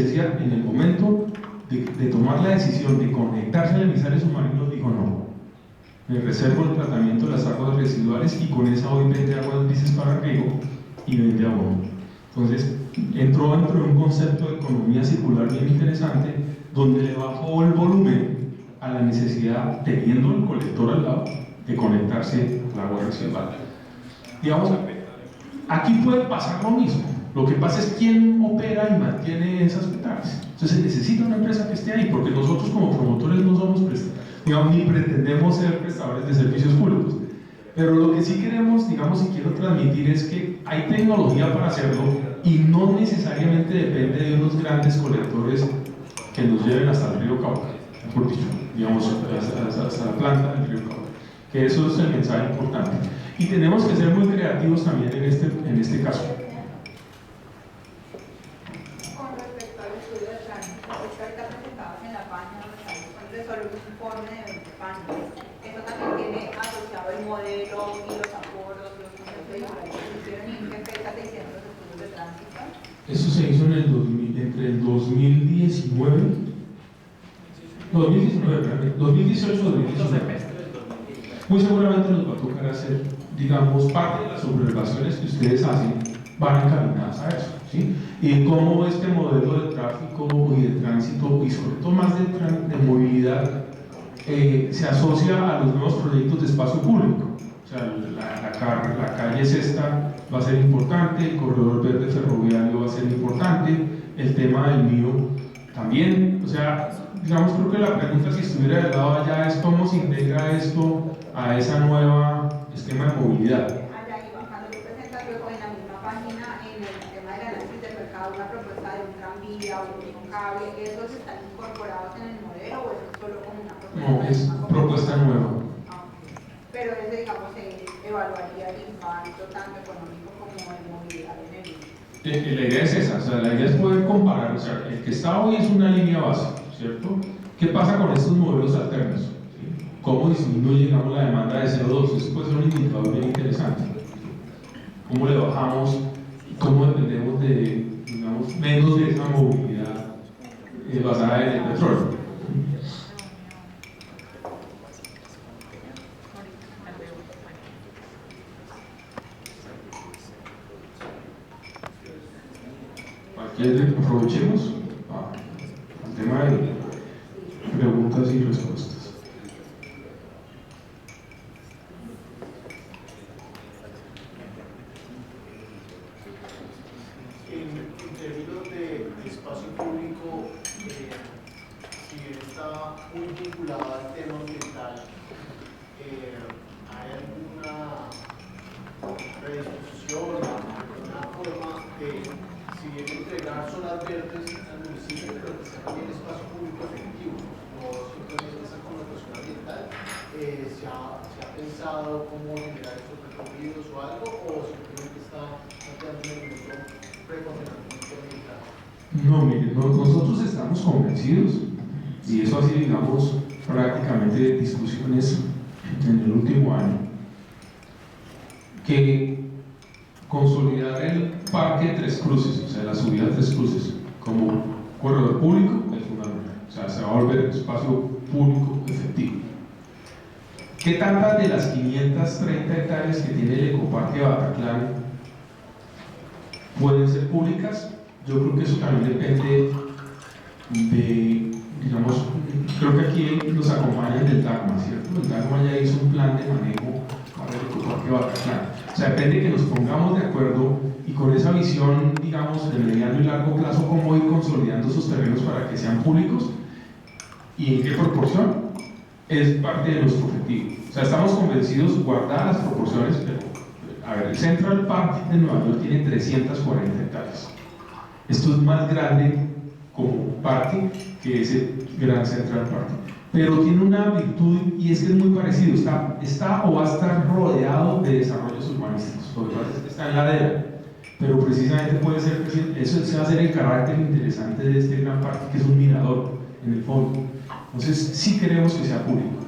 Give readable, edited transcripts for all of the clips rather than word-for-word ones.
licencia, en el momento de tomar la decisión de conectarse al emisario submarino, dijo no, me reservo el tratamiento de las aguas residuales y con esa hoy vende aguas grises para riego y vende abono. Entonces entró dentro de un concepto de economía circular bien interesante, donde le bajó el volumen a la necesidad, teniendo el colector al lado, de conectarse al agua residual. Digamos, aquí puede pasar lo mismo. Lo que pasa es quién opera y mantiene esas petales. Entonces se necesita una empresa que esté ahí, porque nosotros como promotores no somos digamos, ni pretendemos ser prestadores de servicios públicos. Pero lo que sí queremos, digamos, y quiero transmitir es que hay tecnología para hacerlo y no necesariamente depende de unos grandes colectores que nos lleven hasta el río Cauca, mejor dicho, digamos, hasta la planta del río Cauca. Que eso es el mensaje importante. Y tenemos que ser muy creativos también en este caso. Con respecto al estudio de tránsito, usted está presentado en la página donde está disponible solo un informe de 20 páginas. Eso también tiene asociado el modelo y los aforos, los conceptos vehiculares que se hicieron y en qué fecha se hicieron los estudios de tránsito. Eso se hizo entre el 2019, 2018 y 2019. Muy seguramente nos va a tocar hacer, digamos, parte de las observaciones que ustedes hacen van encaminadas a eso, ¿sí? Y cómo este modelo de tráfico y de tránsito, y sobre todo más de movilidad, se asocia a los nuevos proyectos de espacio público. O sea, la calle sexta va a ser importante, el corredor verde ferroviario va a ser importante, el tema del mío también. O sea, digamos, creo que la pregunta, si estuviera del lado allá, es cómo se integra esto a esa nueva esquema de movilidad. Allá iba, cuando tú presentas luego en la misma página, en el tema del análisis del mercado, una propuesta de un tranvía o un cable, ¿esos están incorporados en el modelo o eso es solo como una propuesta? No, es propuesta nueva. Pero ese, digamos, se evaluaría el impacto tanto económico como de movilidad en el mundo. La idea es esa, o sea, la idea es poder comparar, o sea, el que está hoy es una línea base, ¿cierto? ¿Qué pasa con estos modelos alternos? ¿Sí? ¿Cómo disminuye, digamos, la demanda de CO2? Eso puede ser un indicador bien interesante. ¿Cómo le bajamos y cómo dependemos de, digamos, menos de esa movilidad basada en el petróleo? Aprovechemos el tema de preguntas y respuestas. En términos de espacio público, si bien está muy vinculado al tema ambiental, ¿hay alguna predisposición, alguna forma de, si bien entregar zonas verdes al municipio, pero que sea también espacio público efectivo, no simplemente esa connotación ambiental? ¿Se ha pensado cómo generar esos recorridos o algo, o simplemente está planteando un elemento preponderante ambiental? No, miren, nosotros estamos convencidos, y eso ha sido, digamos, prácticamente discusiones en el último año, que consolidar el parque de Tres Cruces, o sea, la subida de Tres Cruces, como corredor público es fundamental. O sea, se va a volver espacio público efectivo. ¿Qué tantas de las 530 hectáreas que tiene el ecoparque Bataclan pueden ser públicas? Yo creo que eso también depende de, digamos, creo que aquí nos acompañan del DACMA, ¿cierto? El DACMA ya hizo un plan de manejo para el ecoparque Bataclan. O sea, depende de que nos pongamos de acuerdo y con esa visión, digamos, de mediano y largo plazo, cómo ir consolidando esos terrenos para que sean públicos y en qué proporción es parte de nuestro objetivo. O sea, estamos convencidos, guardadas las proporciones, pero, a ver, el Central Park de Nueva York tiene 340 hectáreas. Esto es más grande como parque que ese gran Central Park. Pero tiene una virtud y es que es muy parecido, está o va a estar rodeado de desarrollos urbanísticos. Lo que pasa es que está en ladera, pero precisamente puede ser, eso va a ser el carácter interesante de este gran parque, que es un mirador en el fondo. Entonces sí queremos que sea público.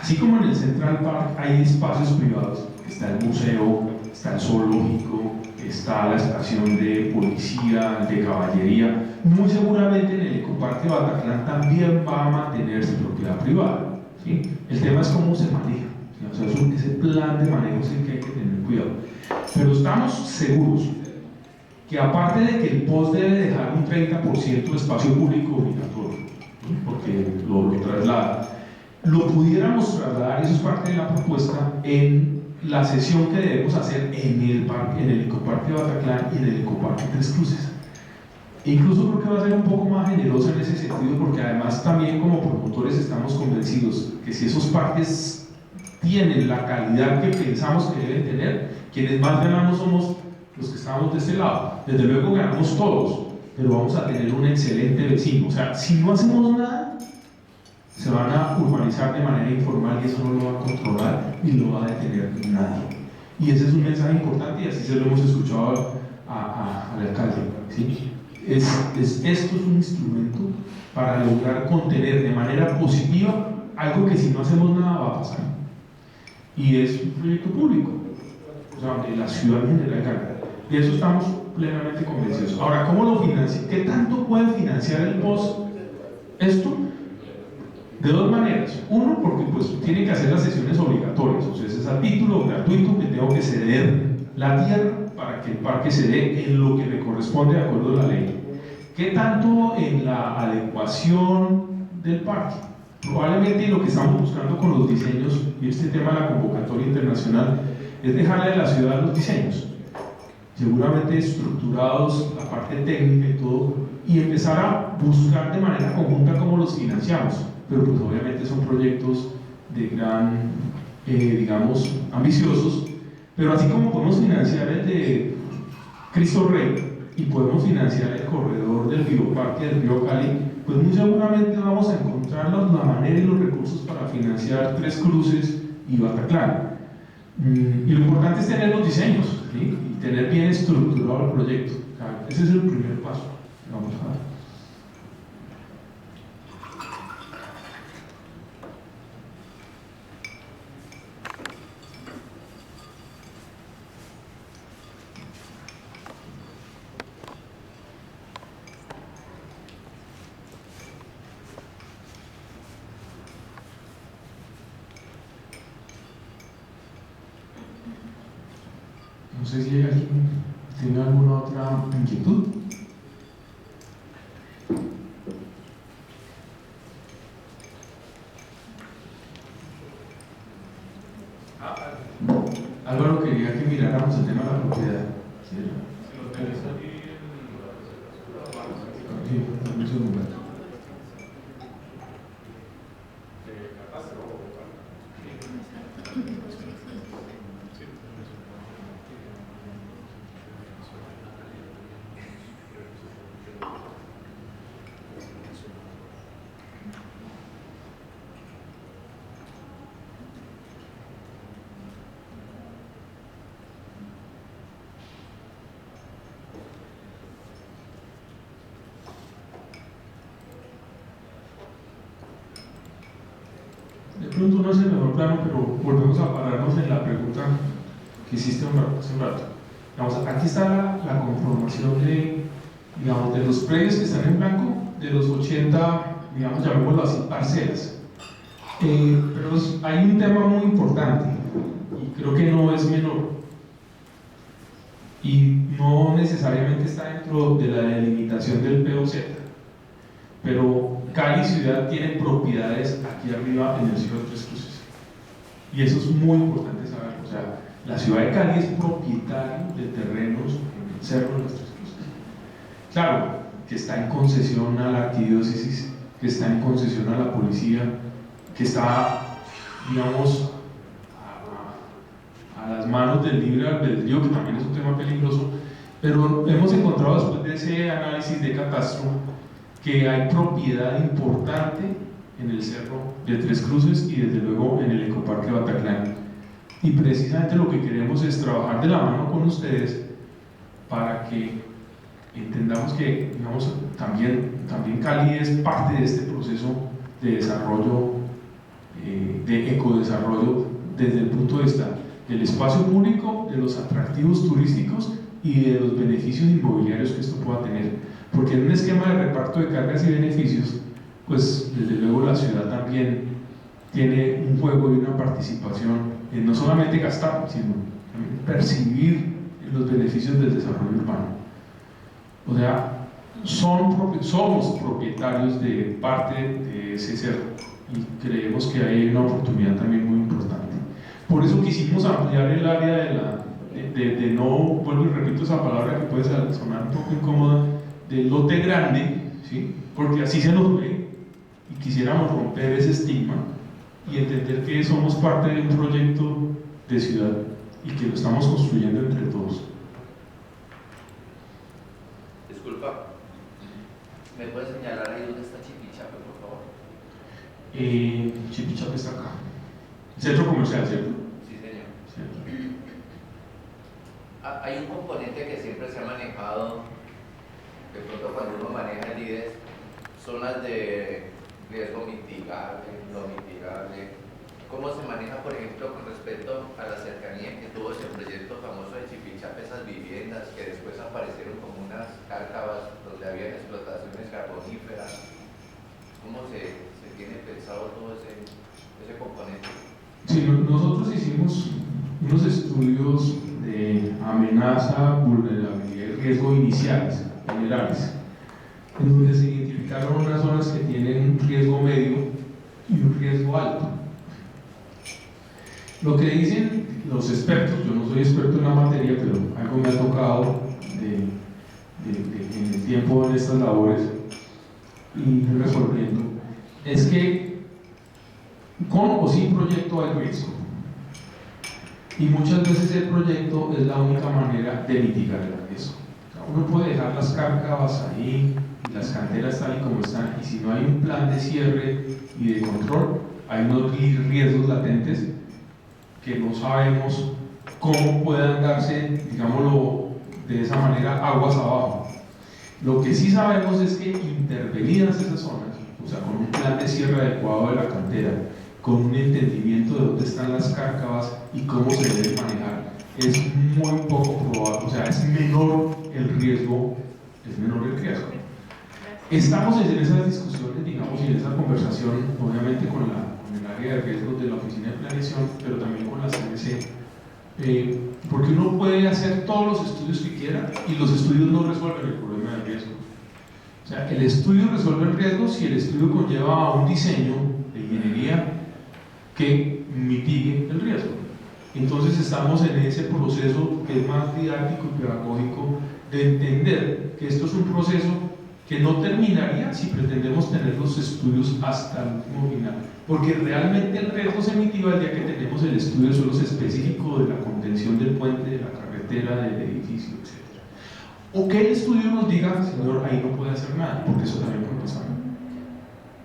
Así como en el Central Park hay espacios privados, está el museo, está el zoológico, está la estación de policía, de caballería, muy seguramente en el Ecoparque Bataclan también va a mantenerse propiedad privada, ¿sí? El tema es cómo se maneja, ¿sí? O sea, ese plan de manejo es el que hay que tener cuidado. Pero estamos seguros que aparte de que el POS debe dejar un 30% de espacio público obligatorio, ¿sí? Porque lo traslada, lo pudiéramos trasladar, eso es parte de la propuesta, en la sesión que debemos hacer en el Ecoparque Bataclan y en el Ecoparque Tres Cruces. Incluso creo que va a ser un poco más generoso en ese sentido, porque además también como promotores estamos convencidos que si esos parques tienen la calidad que pensamos que deben tener, quienes más ganamos somos los que estamos de este lado. Desde luego ganamos todos, pero vamos a tener un excelente vecino. O sea, si no hacemos nada, se van a urbanizar de manera informal y eso no lo va a controlar ni lo va a detener nadie. Y ese es un mensaje importante y así se lo hemos escuchado al alcalde, ¿sí? Esto es un instrumento para lograr contener de manera positiva algo que si no hacemos nada va a pasar. Y es un proyecto público, o sea, donde la ciudad en general gana. De eso estamos plenamente convencidos. Ahora, ¿cómo lo financia? ¿Qué tanto puede financiar el POS esto? De dos maneras. Uno, porque pues tiene que hacer las sesiones obligatorias, o sea, es a título gratuito que tengo que ceder la tierra para que el parque se dé en lo que me corresponde de acuerdo a la ley. ¿Qué tanto en la adecuación del parque? Probablemente lo que estamos buscando con los diseños y este tema de la convocatoria internacional es dejarle a la ciudad los diseños, seguramente estructurados, la parte técnica y todo, y empezar a buscar de manera conjunta cómo los financiamos. Pero pues obviamente son proyectos de gran, digamos, ambiciosos, pero así como podemos financiar el de Cristo Rey y podemos financiar el corredor del Bioparque del Río Cali, pues muy seguramente vamos a encontrar la manera y los recursos para financiar Tres Cruces y Bataclan. Y lo importante es tener los diseños, ¿sí? Y tener bien estructurado el proyecto. O sea, ese es el primer paso que vamos a dar. No sé si alguien tiene alguna otra inquietud. Álvaro quería que miráramos el tema de la propiedad. ¿Sí? Sí, dame un segundo. De pronto no es el mejor plano, pero volvemos a pararnos en la pregunta que hiciste hace un rato. Digamos, aquí está la conformación digamos, de los predios que están en blanco, de los 80, digamos, llamémoslo así, parcelas. Pero hay un tema muy importante, y creo que no es menor, y no necesariamente está dentro de la delimitación del POZ, pero Cali Ciudad tiene propiedades aquí arriba en el Cerro de Tres Cruces, y eso es muy importante saberlo. O sea, la ciudad de Cali es propietaria de terrenos en el Cerro de los Tres Cruces. Claro, que está en concesión a la arquidiócesis, que está en concesión a la policía, que está, digamos, a las manos del libre albedrío, que también es un tema peligroso, pero hemos encontrado después de ese análisis de catastro que hay propiedad importante en el Cerro de Tres Cruces y desde luego en el Ecoparque Bataclan. Y precisamente lo que queremos es trabajar de la mano con ustedes para que entendamos que, digamos, también Cali es parte de este proceso de desarrollo, de ecodesarrollo desde el punto de vista del espacio público, de los atractivos turísticos y de los beneficios inmobiliarios que esto pueda tener. porque en un esquema de reparto de cargas y beneficios, pues desde luego la ciudad también tiene un juego y una participación en no solamente gastar, sino también percibir los beneficios del desarrollo urbano. O sea, somos propietarios de parte de ese cerro y creemos que hay una oportunidad también muy importante. Por eso quisimos ampliar el área de no, vuelvo y repito esa palabra que puede sonar un poco incómoda, del lote grande, ¿sí? Porque así se nos ve y quisiéramos romper ese estigma y entender que somos parte de un proyecto de ciudad y que lo estamos construyendo entre todos. Disculpa, ¿me puedes señalar ahí dónde está Chipichape, por favor? Chipichape está acá. Centro comercial, ¿cierto? Sí, señor. Sí. Hay un componente que siempre se ha manejado, de pronto cuando uno maneja el IDES, zonas de riesgo mitigable, no mitigable. ¿Cómo se maneja, por ejemplo, con respecto a la cercanía que tuvo ese proyecto famoso de Chipichape, esas viviendas que después aparecieron como unas cárcavas donde había explotaciones carboníferas? ¿Cómo se tiene pensado todo ese componente? Sí, nosotros hicimos unos estudios de amenaza, vulnerabilidad y riesgo iniciales, generales, en donde se identificaron unas zonas que tienen un riesgo medio y un riesgo alto. Lo que dicen los expertos, yo no soy experto en la materia, pero algo me ha tocado en el tiempo en estas labores y resolviendo, es que con o sin proyecto hay riesgo. Y muchas veces el proyecto es la única manera de mitigar el riesgo. O sea, uno puede dejar las cárcavas ahí, las canteras tal y como están, y si no hay un plan de cierre y de control, hay unos riesgos latentes que no sabemos cómo puedan darse, digámoslo de esa manera, aguas abajo. Lo que sí sabemos es que intervenidas esas zonas, o sea, con un plan de cierre adecuado de la cantera, con un entendimiento de dónde están las cárcavas y cómo se debe manejar, es muy poco probable, o sea, es menor el riesgo. Estamos en esas discusiones, digamos, y en esa conversación, obviamente con el área de riesgos de la Oficina de Planeación, pero también con la CNC, porque uno puede hacer todos los estudios que quiera y los estudios no resuelven el problema del riesgo. O sea, el estudio resuelve el riesgo si el estudio conlleva a un diseño de ingeniería que mitigue el riesgo. Entonces estamos en ese proceso que es más didáctico y pedagógico de entender que esto es un proceso que no terminaría si pretendemos tener los estudios hasta el último final, porque realmente el riesgo se mitiga el día que tenemos el estudio de suelos específico de la contención del puente, de la carretera, del edificio, etc. O que el estudio nos diga, señor, ahí no puede hacer nada, porque eso también puede pasar.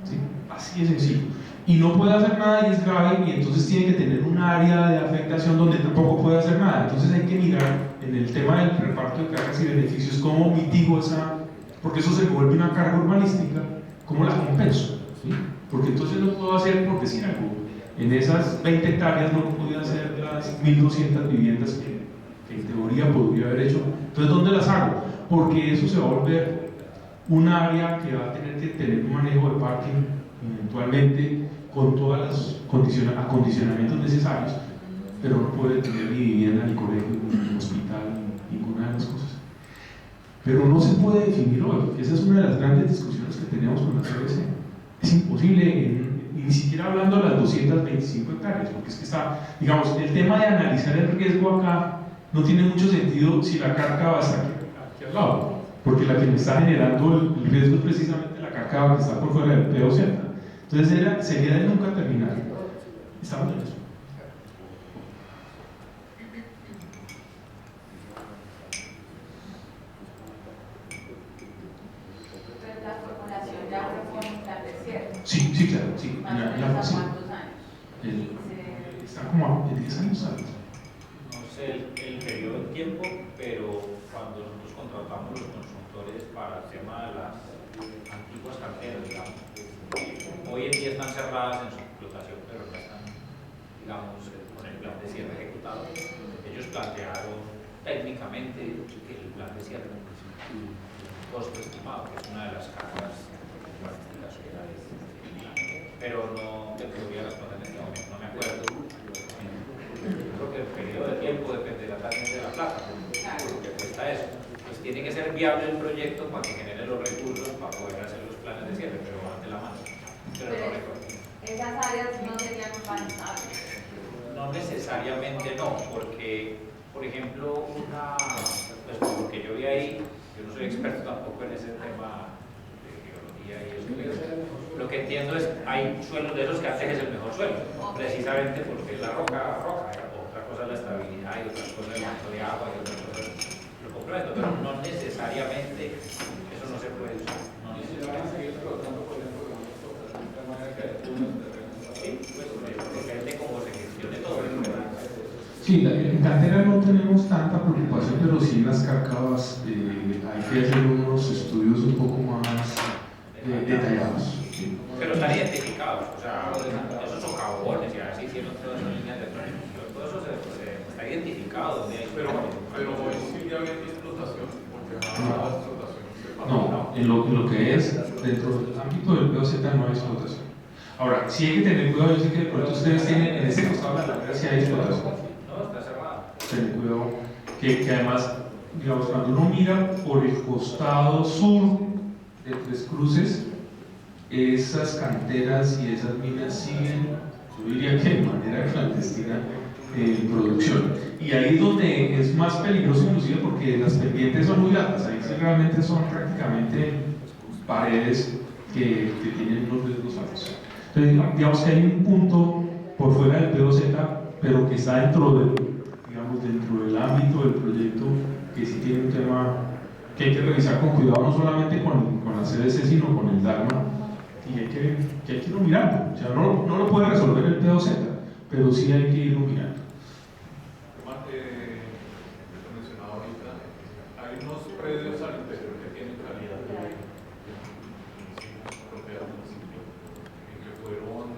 ¿Sí? Así de sencillo. Y no puede hacer nada y es grave, y entonces tiene que tener un área de afectación donde tampoco puede hacer nada. Entonces hay que mirar en el tema del reparto de cargas y beneficios cómo mitigo esa, porque eso se vuelve una carga urbanística, cómo la compenso, ¿sí? Porque entonces no puedo hacer, por decir algo, en esas 20 hectáreas no podía hacer las 1200 viviendas que en teoría podría haber hecho. Entonces, ¿dónde las hago? Porque eso se va a volver un área que va a tener que tener un manejo de parking eventualmente con todos los acondicionamientos necesarios, pero no puede tener ni vivienda, ni colegio, ni hospital, ni ninguna de las cosas. Pero no se puede definir hoy. Esa es una de las grandes discusiones que tenemos con la CBC. Es imposible, ni siquiera hablando de las 225 hectáreas, porque es que está, digamos, el tema de analizar el riesgo acá no tiene mucho sentido si la cárcava está aquí al lado, porque la que me está generando el riesgo es precisamente la cárcava que está por fuera del P2Z. Entonces sería de nunca terminar. Estamos en eso. La formulación ya fue un plan de cierre. Sí, claro, sí. ¿Más o menos a cuántos años? Está como a 10 años altos. No sé el periodo de tiempo, pero cuando nosotros contratamos los consultores para el tema de las antiguas canteras, digamos, hoy en día están cerradas en su explotación, pero no están, digamos, con el plan de cierre ejecutado. Ellos plantearon técnicamente que el plan de cierre costo estimado, que es una de las cargas plásticas que hay. Pero no te podría responder en este momento, no me acuerdo. Creo que el periodo de tiempo dependerá también de la plata, lo que cuesta eso. Pues tiene que ser viable el proyecto para que genere los recursos para poder hacer los planes de cierre, pero van de la mano. Pero no recuerdo. Esas áreas no serían urbanizables. No necesariamente no, porque, por ejemplo, pues por lo que yo vi ahí, yo no soy experto tampoco en ese tema de geología y eso, pero lo que entiendo es hay suelos de esos que hacen es el mejor suelo, precisamente porque es la roca, otra cosa es la estabilidad y otra cosa es el monto de agua y otra cosa es lo completo, pero no necesariamente eso no se puede usar. No necesariamente. Sí, pues depende cómo se gestione todo. Sí, en cantera no tenemos tanta preocupación, pero sí en las cárcavas hay que hacer unos estudios un poco más detallados. ¿Sí? Pero están identificados, o sea, esos socavones y así hicieron todas esas líneas de transmisión, todo eso está identificado donde hay. Pero hoy sigue habiendo explotación, porque ahora la explotación se pasa. No, en lo que es dentro del ámbito del POZ no hay explotación. Ahora, sí hay que tener cuidado, yo sé que de pronto ustedes tienen en este costado de la ladera sí hay explotación. No, está cerrado. Tener cuidado, que además, digamos, cuando uno mira por el costado sur de Tres Cruces, esas canteras y esas minas siguen, yo diría que de manera clandestina, en producción. Y ahí es donde es más peligroso inclusive porque las pendientes son muy altas, ahí sí realmente son prácticamente paredes que tienen unos riesgos altos. Entonces, digamos que hay un punto por fuera del POZ, pero que está dentro del ámbito del proyecto, que sí tiene un tema que hay que revisar con cuidado, no solamente con la CDC, sino con el DARMA, y hay que irlo mirando. O sea, no lo puede resolver el POZ, pero sí hay que irlo mirando. Mencionado ahorita, hay unos predios al interior que tienen calidad de propiedad del municipio y que fueron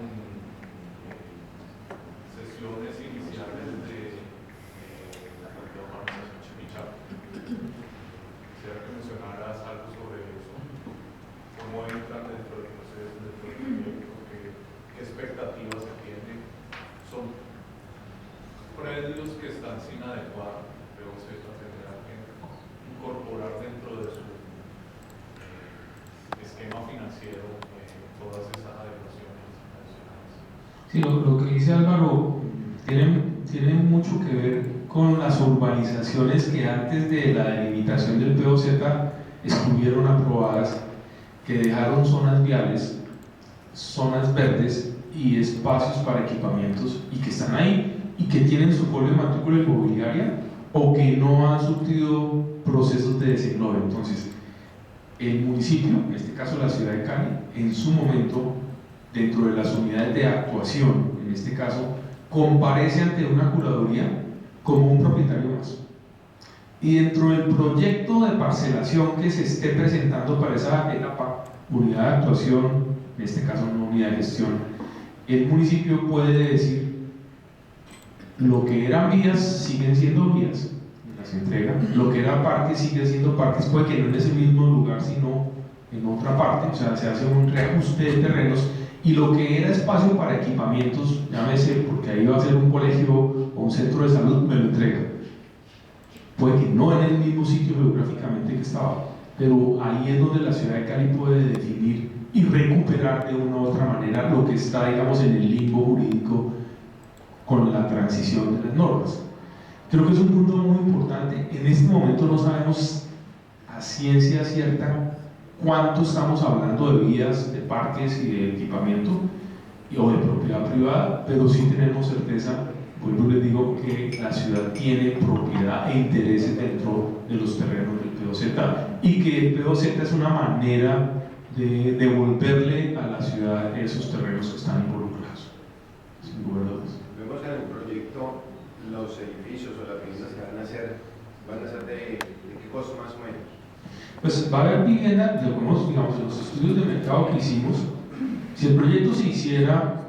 sesiones iniciales de la urbanización Chimichá. Quisiera que mencionaras algo sobre eso, cómo entran dentro del proceso, dentro del proyecto, qué expectativas se tienen. Son predios que están sin adecuar, pero se tendrá que incorporar dentro de su esquema financiero todas esas adecuaciones adicionales. Sí, lo que dice Álvaro tiene mucho que ver con las urbanizaciones que antes de la delimitación del POZ estuvieron aprobadas, que dejaron zonas viales, zonas verdes y espacios para equipamientos y que están ahí y que tienen su folio de matrícula inmobiliaria o que no han surtido procesos de desenglobe. Entonces, el municipio, en este caso la ciudad de Cali, en su momento, dentro de las unidades de actuación, en este caso, comparece ante una curaduría como un propietario más. Y dentro del proyecto de parcelación que se esté presentando para esa etapa, unidad de actuación, en este caso no unidad de gestión, el municipio puede decir: lo que eran vías siguen siendo vías, las entrega, lo que era parques sigue siendo parques, puede que no en ese mismo lugar sino en otra parte, o sea, se hace un reajuste de terrenos, y lo que era espacio para equipamientos, llámese porque ahí va a ser un colegio o un centro de salud, me lo entrega. Puede que no en el mismo sitio geográficamente que estaba, pero ahí es donde la ciudad de Cali puede definir y recuperar de una u otra manera lo que está, digamos, en el limbo jurídico con la transición de las normas. Creo que es un punto muy importante. En este momento no sabemos a ciencia cierta cuánto estamos hablando de vías, de parques y de equipamiento o de propiedad privada, pero sí tenemos certeza, vuelvo y les digo, que la ciudad tiene propiedad e intereses dentro de los terrenos del POZ y que el POZ es una manera de devolverle a la ciudad esos terrenos que están involucrados. Sin lugar a dudas. Vemos en el proyecto los edificios o las viviendas que van a ser de qué costo más o menos. Pues va a haber vivienda, digamos, en los estudios de mercado que hicimos, si el proyecto se hiciera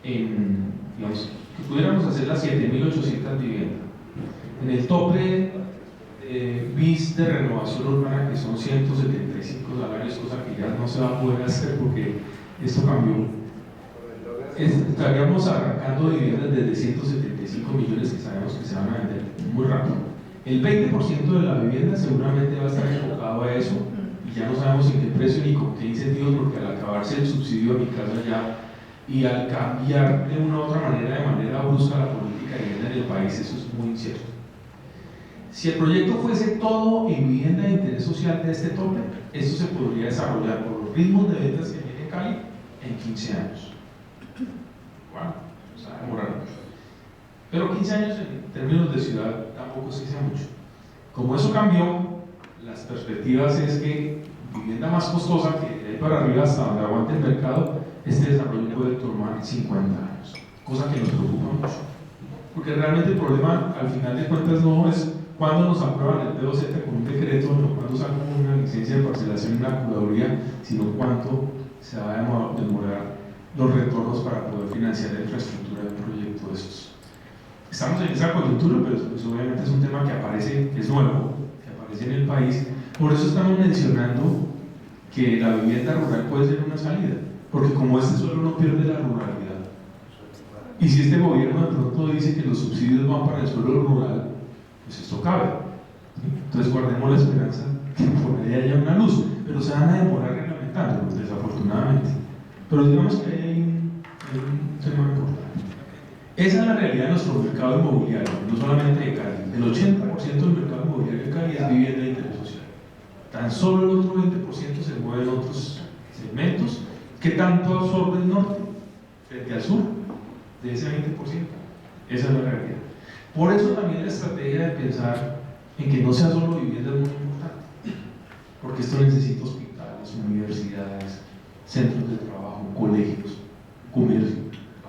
digamos, que pudiéramos hacer las 7.800 viviendas, en el tope bis de renovación urbana, que son 175 salarios, cosa que ya no se va a poder hacer porque esto cambió. Estaríamos arrancando viviendas desde 175 millones que sabemos que se van a vender muy rápido. El 20% de la vivienda seguramente va a estar enfocado a eso, y ya no sabemos en qué precio ni con qué incentivos, porque al acabarse el subsidio a mi casa ya, y al cambiar de una u otra manera, de manera brusca, la política de vivienda en el país, eso es muy incierto. Si el proyecto fuese todo en vivienda de interés social de este tope, esto se podría desarrollar por los ritmos de ventas que tiene Cali en 15 años. Bueno, o sea, demorar mucho. Pero 15 años en términos de ciudad tampoco se dice mucho. Como eso cambió, las perspectivas es que vivienda más costosa, que de ahí para arriba hasta donde aguante el mercado, este desarrollo puede tomar 50 años, cosa que nos preocupa mucho. Porque realmente el problema, al final de cuentas, no es cuándo nos aprueban el POZ con un decreto, no cuándo sacan una licencia de parcelación en una curaduría, sino cuánto se va a demorar los retornos para poder financiar la infraestructura de un proyecto de esos. Estamos en esa coyuntura, pero pues, obviamente es un tema que aparece, que es nuevo, que aparece en el país. Por eso estamos mencionando que la vivienda rural puede ser una salida, porque como este suelo no pierde la ruralidad, y si este gobierno de pronto dice que los subsidios van para el suelo rural, pues esto cabe. Entonces guardemos la esperanza que por ahí haya una luz, pero se van a demorar reglamentando, desafortunadamente. Pero digamos que hay un tema importante. Esa es la realidad de nuestro mercado inmobiliario, no solamente de Cali. El 80% del mercado inmobiliario de Cali es vivienda de interés social. Tan solo el otro 20% se mueve en otros segmentos. ¿Qué tanto absorbe el norte frente al sur de ese 20%? Esa es la realidad. Por eso también la estrategia de pensar en que no sea solo vivienda es muy importante, porque esto necesita hospitales, universidades, centros de trabajo, colegios, comercio,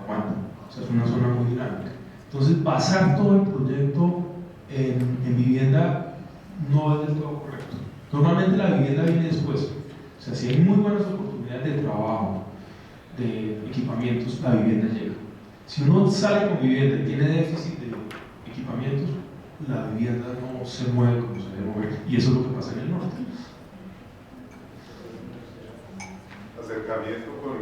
aguanta. O sea, es una zona muy dinámica. Entonces, basar todo el proyecto en vivienda no es del todo correcto. Normalmente la vivienda viene después. O sea, si hay muy buenas oportunidades de trabajo, de equipamientos, la vivienda llega. Si uno sale con vivienda y tiene déficit de equipamientos, la vivienda no se mueve como se debe mover. Y eso es lo que pasa en el norte. Acercamiento con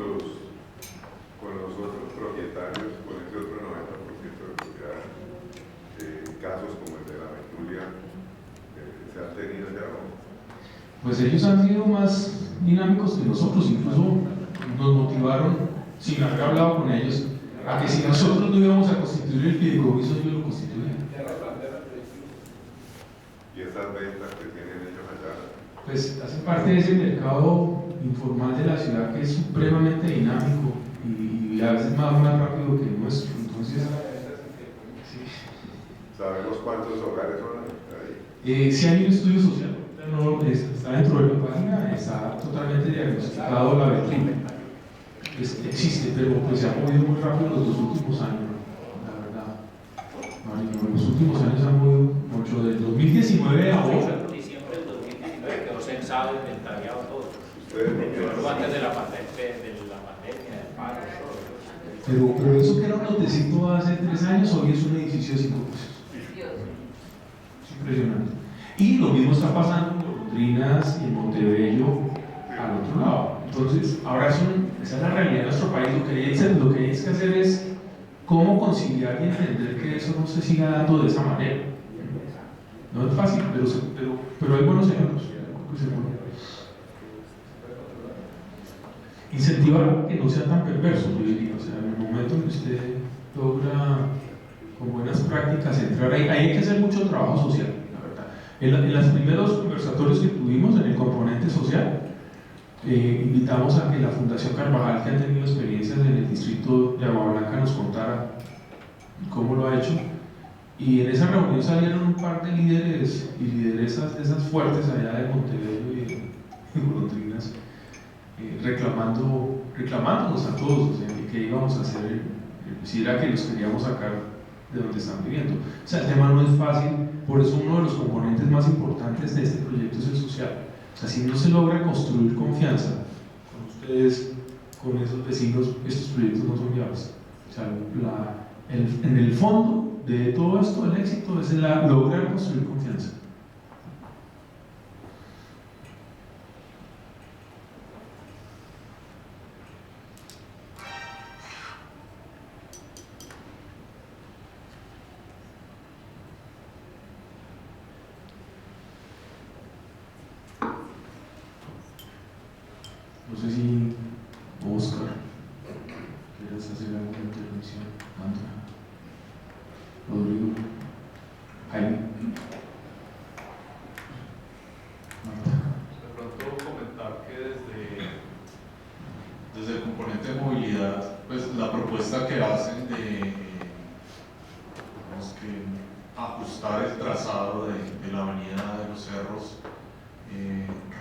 los otros propietarios, con ese otro 90% de propiedad, casos como el de la Betulia, ¿se han tenido ya? Pues ellos han sido más dinámicos que nosotros, incluso nos motivaron, sin haber hablado con ellos, a que si nosotros no íbamos a constituir el fideicomiso, ellos lo constituían. ¿Y esas ventas que tienen ellos allá? Pues hacen parte de ese mercado informal de la ciudad que es supremamente dinámico y a veces más rápido que el nuestro. Entonces, sí. ¿Sabemos cuántos hogares son ahí? Si hay un estudio social, no, está dentro de la página, está totalmente diagnosticado la vertiente. Existe, pero pues se ha movido muy rápido en los 2 últimos años, la verdad. En los últimos años se ha movido mucho, del 2019 a hoy. En diciembre del 2019 quedó censado, inventariado todo. Luego antes de la pandemia, del paro, todo. Pero eso que era un lotecito hace 3 años, hoy es un edificio de 5 pisos. Es impresionante. Y lo mismo está pasando en Golondrinas y en Montebello al otro lado. Entonces, ahora esa es la realidad de nuestro país. Lo que hay que hacer es cómo conciliar y entender que eso no se siga dando de esa manera. No es fácil, pero hay buenos ejemplos. Incentivar que no sea tan perverso, yo diría. O sea, en el momento en que usted logra con buenas prácticas entrar ahí, hay que hacer mucho trabajo social, la verdad. En los primeros conversatorios que tuvimos en el componente social, invitamos a que la Fundación Carvajal, que ha tenido experiencias en el distrito de Agua Blanca, nos contara cómo lo ha hecho. Y en esa reunión salieron un par de líderes y lideresas de esas fuertes allá de Montebello y de Golondrinas, reclamándonos a todos, o sea, que íbamos a hacer, si era que los queríamos sacar de donde están viviendo. O sea, el tema no es fácil, por eso uno de los componentes más importantes de este proyecto es el social. O sea, si no se logra construir confianza con ustedes, con esos vecinos, estos proyectos no son viables. O sea, en el fondo de todo esto, el éxito es lograr construir confianza. No sé si Oscar, ¿quieres hacer alguna intervención? Andrea, Rodrigo, Jaime, Marta. De pronto comentar que desde el componente de movilidad, pues la propuesta que hacen de digamos que ajustar el trazado de la avenida de los Cerros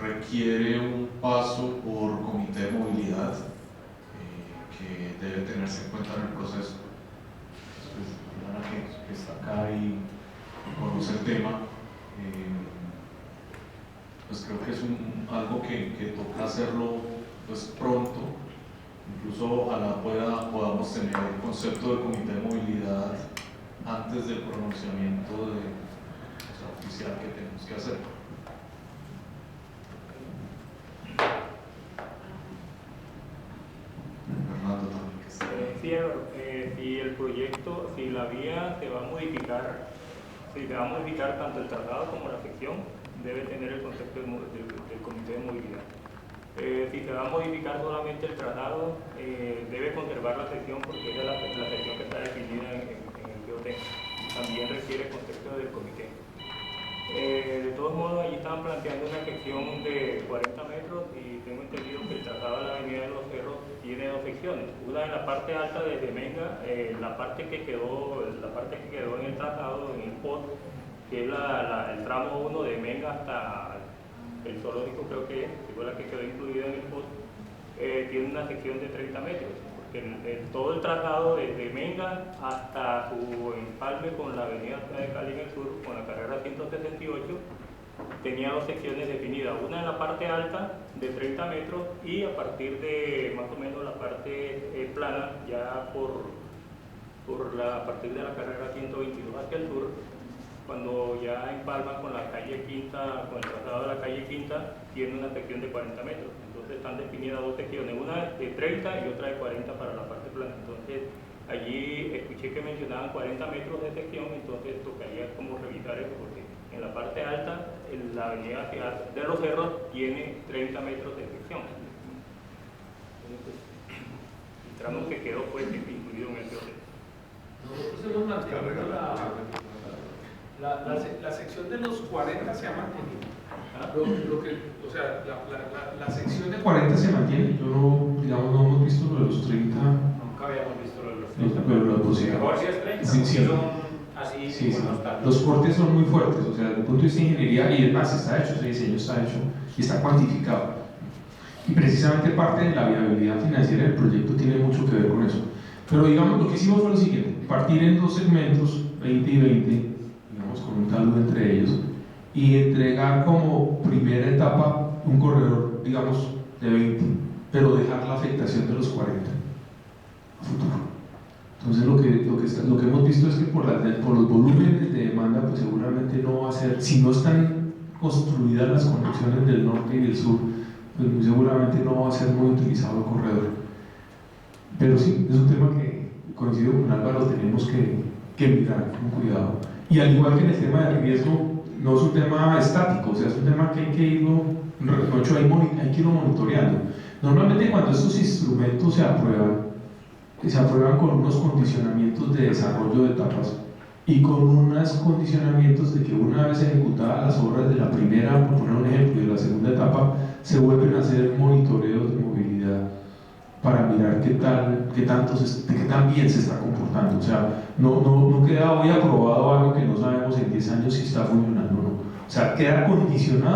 requiere un paso por comité de movilidad que debe tenerse en cuenta en el proceso. Pues, Ana que está acá y conoce el tema, pues creo que es algo que toca hacerlo pues pronto. Incluso ojalá podamos tener el concepto de comité de movilidad antes del pronunciamiento oficial que tenemos que hacer. Fernando también. Si el proyecto, si la vía se va a modificar, tanto el trazado como la sección, debe tener el concepto del comité de movilidad. Si se va a modificar solamente el trazado, debe conservar la sección porque es la sección que está definida en el BOT. También requiere concepto del comité. De todos modos, allí estaban planteando una sección de 40 metros y tengo entendido que el trazado de la avenida de los Cerros tiene dos secciones. Una en la parte alta desde Menga, la parte que quedó en el trazado, en el POT, que es el tramo 1 de Menga hasta el zoológico, creo que fue la que quedó incluida en el POT, tiene una sección de 30 metros. Todo el trazado desde Menga hasta su empalme con la avenida Ciudad de Cali en el sur, con la carrera 168, tenía dos secciones definidas, una en la parte alta de 30 metros y a partir de más o menos la parte plana, ya a partir de la carrera 122 hacia el sur, cuando ya empalma con la calle Quinta, con el trazado de la calle Quinta, tiene una sección de 40 metros. Entonces están definidas dos secciones, una de 30 y otra de 40 para la parte plana. Entonces allí escuché que mencionaban 40 metros de sección, entonces tocaría como revisar eso, porque en la parte alta, en la avenida de los Cerros tiene 30 metros de sección. Entonces, el tramo que quedó fue incluido en el proceso. Nosotros hemos mantenido la sección de los 40 se ha mantenido. La sección de 40 se mantiene, yo no, digamos, no hemos visto lo de los 30. Nunca habíamos visto lo de los 30. Pero la posibilidad. Mejor si es 30, Sí, sí. son así. Sí, sí. Los cortes son muy fuertes, o sea, desde el punto de vista de ingeniería, y además está hecho, ese diseño está hecho y está cuantificado. Y precisamente parte de la viabilidad financiera del proyecto tiene mucho que ver con eso. Pero digamos, lo que hicimos fue lo siguiente: partir en dos segmentos, 20 y 20, digamos, con un talud entre ellos, y entregar como primera etapa un corredor, digamos, de 20, pero dejar la afectación de los 40 a futuro. Entonces lo que hemos visto es que por los volúmenes de demanda, pues seguramente no va a ser, si no están construidas las conexiones del norte y del sur, pues muy seguramente no va a ser muy utilizado el corredor. Pero sí, es un tema que, coincido con Álvaro, tenemos que mirar con cuidado. Y al igual que en el tema de riesgo, no es un tema estático, o sea, es un tema que hay que irlo monitoreando. Normalmente cuando estos instrumentos se aprueban con unos condicionamientos de desarrollo de etapas y con unos condicionamientos de que una vez ejecutadas las obras de la primera, por poner un ejemplo, y de la segunda etapa, se vuelven a hacer monitoreos de movilidad para mirar qué tan bien se está comportando. O sea, no queda hoy aprobado algo que no sabemos en 10 años si está funcionando o no. O sea, queda condicionado